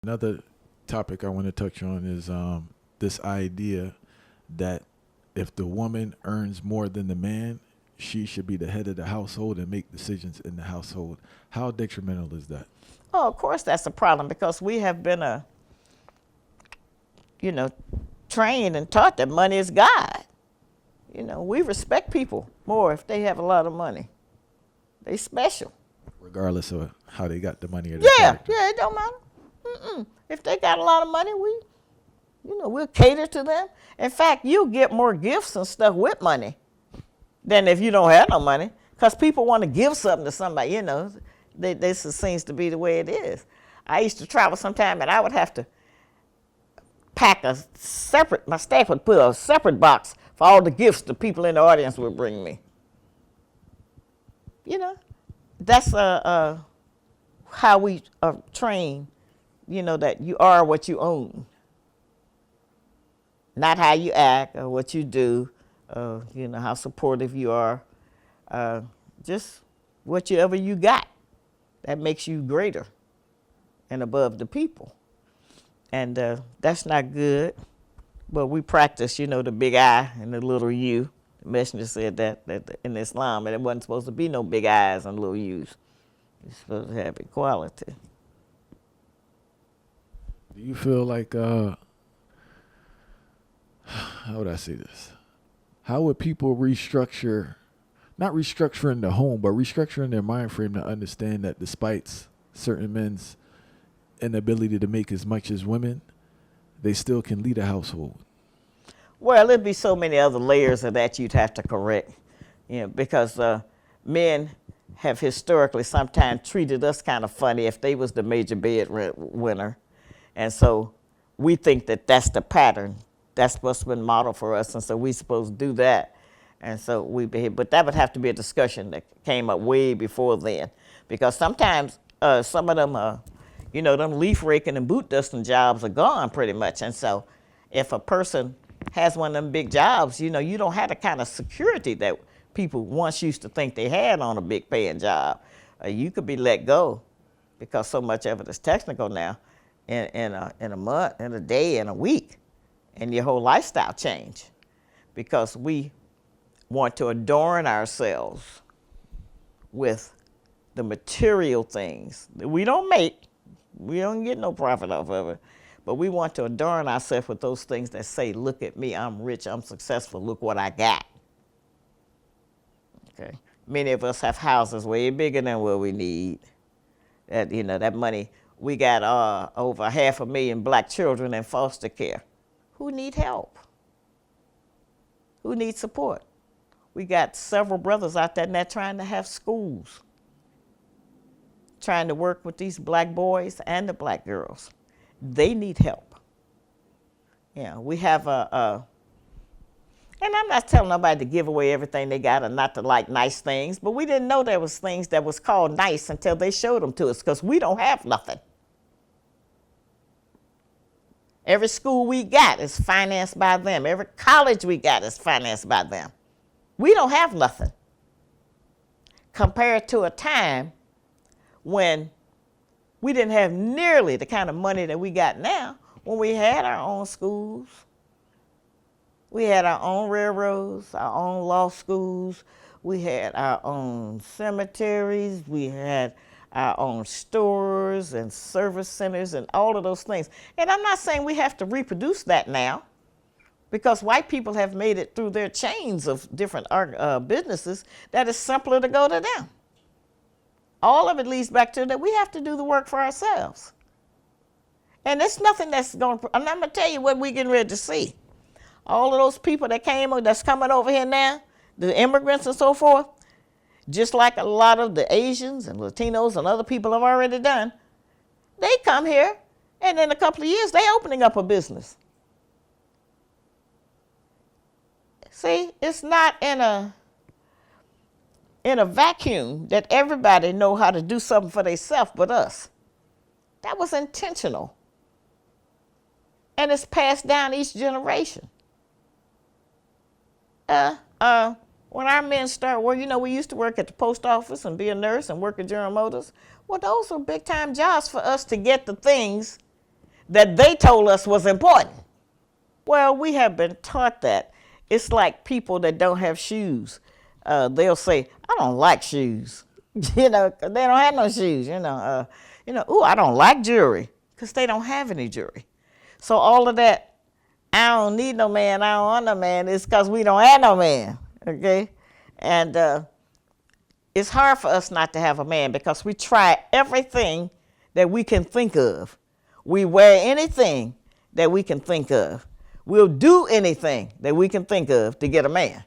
Another topic I want to touch on is this idea that if the woman earns more than the man, she should be the head of the household and make decisions in the household. How detrimental is that? Oh, of course that's a problem because we have been you know, trained and taught that money is God. We respect people more if they have a lot of money. They special. Regardless of how they got the money or their Yeah, character. yeah, it don't matter. If they got a lot of money, we'll cater to them. In fact, you get more gifts and stuff with money than if you don't have no money, because people want to give something to somebody. This seems to be the way it is. I used to travel sometime, and I would have to pack my staff would put a separate box for all the gifts the people in the audience would bring me. That's how we are trained, that you are what you own. Not how you act or what you do, how supportive you are. Just whatever you got that makes you greater and above the people. And that's not good. But we practice, the big I and the little U. The messenger said that in Islam, and it wasn't supposed to be no big I's and little U's. You're supposed to have equality. Do you feel like, how would I say this? How would people restructure, not restructuring the home, but restructuring their mind frame to understand that despite certain men's inability to make as much as women, they still can lead a household? Well, there'd be so many other layers of that you'd have to correct, because men have historically sometimes treated us kind of funny if they was the major breadwinner. And so we think that that's the pattern. That's what's been modeled for us, and so we're supposed to do that. And so we behave. But that would have to be a discussion that came up way before then, because sometimes some of them, them leaf raking and boot dusting jobs are gone pretty much. And so if a person has one of them big jobs, you don't have the kind of security that people once used to think they had on a big paying job. You could be let go because so much of it is technical now in a month, in a day, in a week, and your whole lifestyle change because we want to adorn ourselves with the material things that we don't make. We don't get no profit off of it. But we want to adorn ourselves with those things that say, look at me, I'm rich, I'm successful, look what I got. Okay. Many of us have houses way bigger than what we need. That money, we got over 500,000 black children in foster care. Who need help? Who needs support? We got several brothers out there now trying to have schools, trying to work with these black boys and the black girls. They need help. We have and I'm not telling nobody to give away everything they got or not to like nice things, but we didn't know there was things that was called nice until they showed them to us, because we don't have nothing. Every school we got is financed by them. Every college we got is financed by them. We don't have nothing compared to a time when we didn't have nearly the kind of money that we got now, when we had our own schools. We had our own railroads, our own law schools. We had our own cemeteries. We had our own stores and service centers and all of those things. And I'm not saying we have to reproduce that now, because white people have made it through their chains of different businesses that it's simpler to go to them. All of it leads back to that we have to do the work for ourselves. And it's nothing that's going to, and I'm going to tell you what we're getting ready to see. All of those people that's coming over here now, the immigrants and so forth, just like a lot of the Asians and Latinos and other people have already done, they come here, and in a couple of years, they're opening up a business. See, it's not in a vacuum that everybody know how to do something for themselves but us. That was intentional. And it's passed down each generation. When our men start work, we used to work at the post office and be a nurse and work at General Motors. Well, those were big time jobs for us to get the things that they told us was important. Well, we have been taught that. It's like people that don't have shoes. They'll say, I don't like shoes. You know, 'cause they don't have no shoes. Ooh, I don't like jewelry, because they don't have any jewelry. So all of that, I don't need no man, I don't want no man, it's because we don't have no man, okay? And it's hard for us not to have a man because we try everything that we can think of. We wear anything that we can think of. We'll do anything that we can think of to get a man.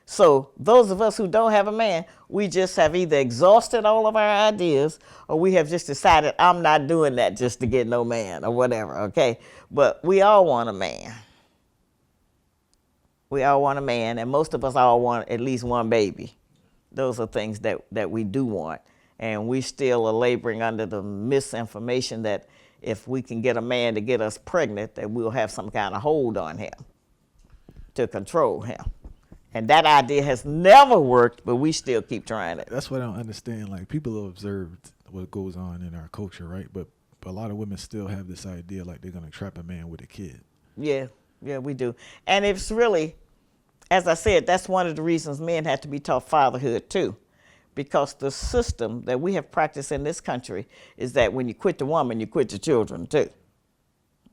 So those of us who don't have a man, we just have either exhausted all of our ideas or we have just decided, I'm not doing that just to get no man or whatever, okay? But we all want a man. We all want a man, and most of us all want at least one baby. Those are things that we do want. And we still are laboring under the misinformation that if we can get a man to get us pregnant, that we'll have some kind of hold on him to control him. And that idea has never worked, but we still keep trying it. That's what I don't understand. Like, people have observed what goes on in our culture, right? But a lot of women still have this idea like they're going to trap a man with a kid. Yeah, we do. And it's really, as I said, that's one of the reasons men have to be taught fatherhood too. Because the system that we have practiced in this country is that when you quit the woman, you quit the children too.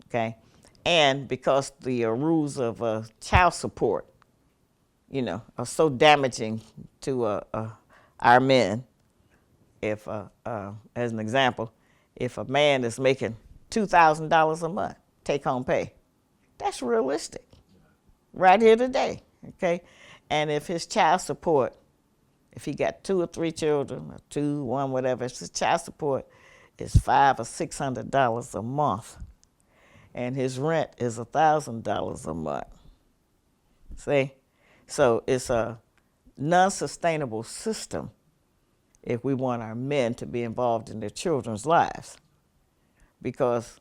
Okay? And because the rules of child support, are so damaging to our men. If, as an example, if a man is making $2,000 a month, take home pay, that's realistic, right here today, okay? And if his child support, if he got 2 or 3 children, or 2, 1, whatever, if his child support is $500 or $600 a month, and his rent is $1,000 a month, see? So it's a non-sustainable system if we want our men to be involved in their children's lives, because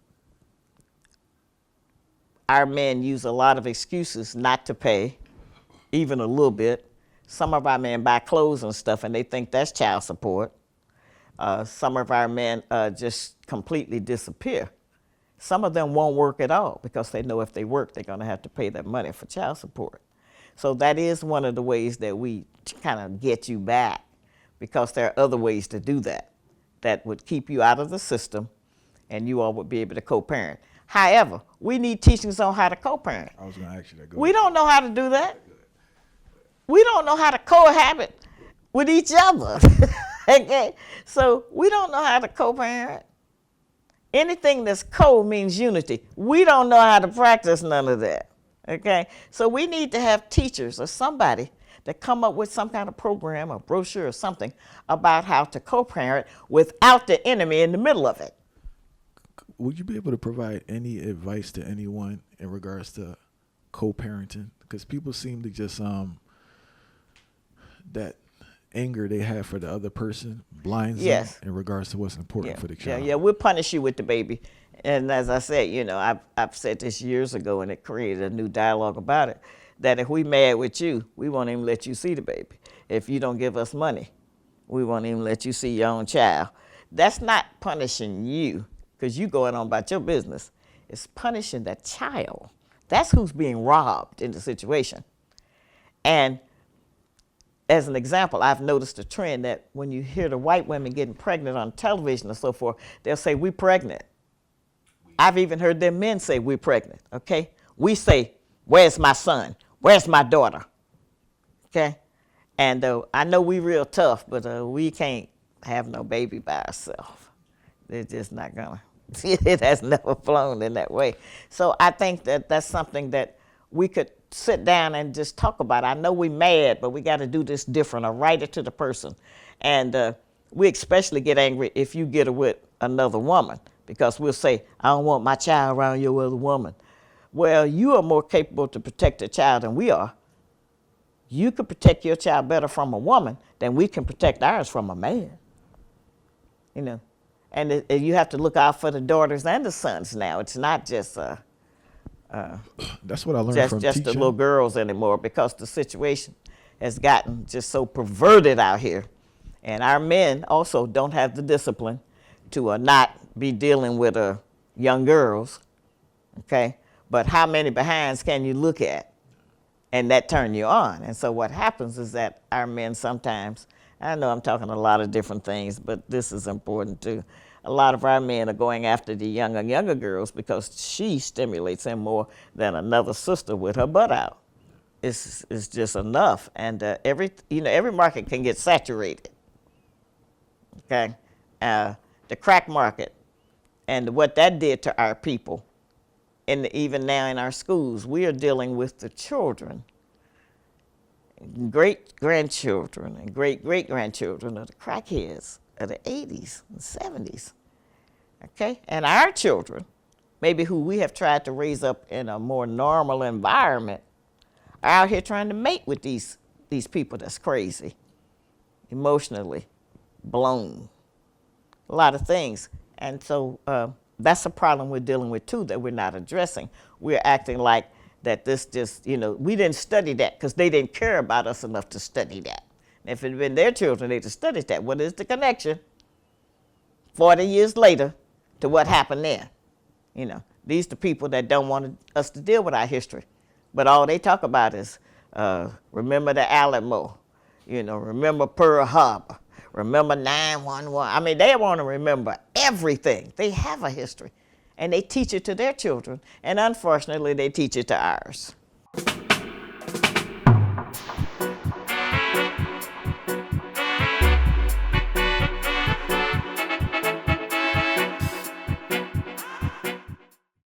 our men use a lot of excuses not to pay, even a little bit. Some of our men buy clothes and stuff and they think that's child support. Some of our men just completely disappear. Some of them won't work at all because they know if they work, they're gonna have to pay that money for child support. So that is one of the ways that we kind of get you back, because there are other ways to do that would keep you out of the system and you all would be able to co-parent. However, we need teachings on how to co-parent. I was going to ask you that. We don't know how to do that. We don't know how to cohabit with each other. Okay? So we don't know how to co-parent. Anything that's co means unity. We don't know how to practice none of that. Okay? So we need to have teachers or somebody that come up with some kind of program or brochure or something about how to co-parent without the enemy in the middle of it. Would you be able to provide any advice to anyone in regards to co-parenting? Because people seem to just that anger they have for the other person blinds them in regards to what's important for the child. Yeah, we'll punish you with the baby. And as I said, I've said this years ago, and it created a new dialogue about it, that if we mad with you, we won't even let you see the baby. If you don't give us money, we won't even let you see your own child. That's not punishing you, because you going on about your business. It's punishing that child. That's who's being robbed in the situation. And as an example, I've noticed a trend that when you hear the white women getting pregnant on television and so forth, they'll say, "We pregnant." I've even heard their men say, "We're pregnant," okay? We say, "Where's my son? Where's my daughter?" Okay? And I know we real tough, but we can't have no baby by ourselves. They're just not gonna. It has never flown in that way. So I think that that's something that we could sit down and just talk about. I know we mad, but we got to do this different, or write it to the person. And we especially get angry if you get with another woman, because we'll say, "I don't want my child around your other woman." Well, you are more capable to protect a child than we are. You could protect your child better from a woman than we can protect ours from a man. And you have to look out for the daughters and the sons now. It's not just that's what I learned from just teaching. the little girls anymore, because the situation has gotten just so perverted out here. And our men also don't have the discipline to not be dealing with young girls okay? But how many behinds can you look at and that turn you on? And so what happens is that our men sometimes, I know I'm talking a lot of different things, but this is important too. A lot of our men are going after the younger girls because she stimulates them more than another sister with her butt out. It's just enough, and every market can get saturated. Okay, the crack market, and what that did to our people, and even now in our schools, we are dealing with the children, great grandchildren, and great great grandchildren of the crackheads of the 80s and 70s. Okay, and our children, maybe who we have tried to raise up in a more normal environment, are out here trying to mate with these people that's crazy, emotionally blown, a lot of things. And so that's a problem we're dealing with too that we're not addressing. We're acting like that this just, we didn't study that because they didn't care about us enough to study that. If it had been their children, they'd have studied that. What is the connection 40 years later to what happened there? These are the people that don't want us to deal with our history. But all they talk about is remember the Alamo, remember Pearl Harbor, remember 9/11. I mean, they want to remember everything. They have a history, and they teach it to their children, and unfortunately, they teach it to ours.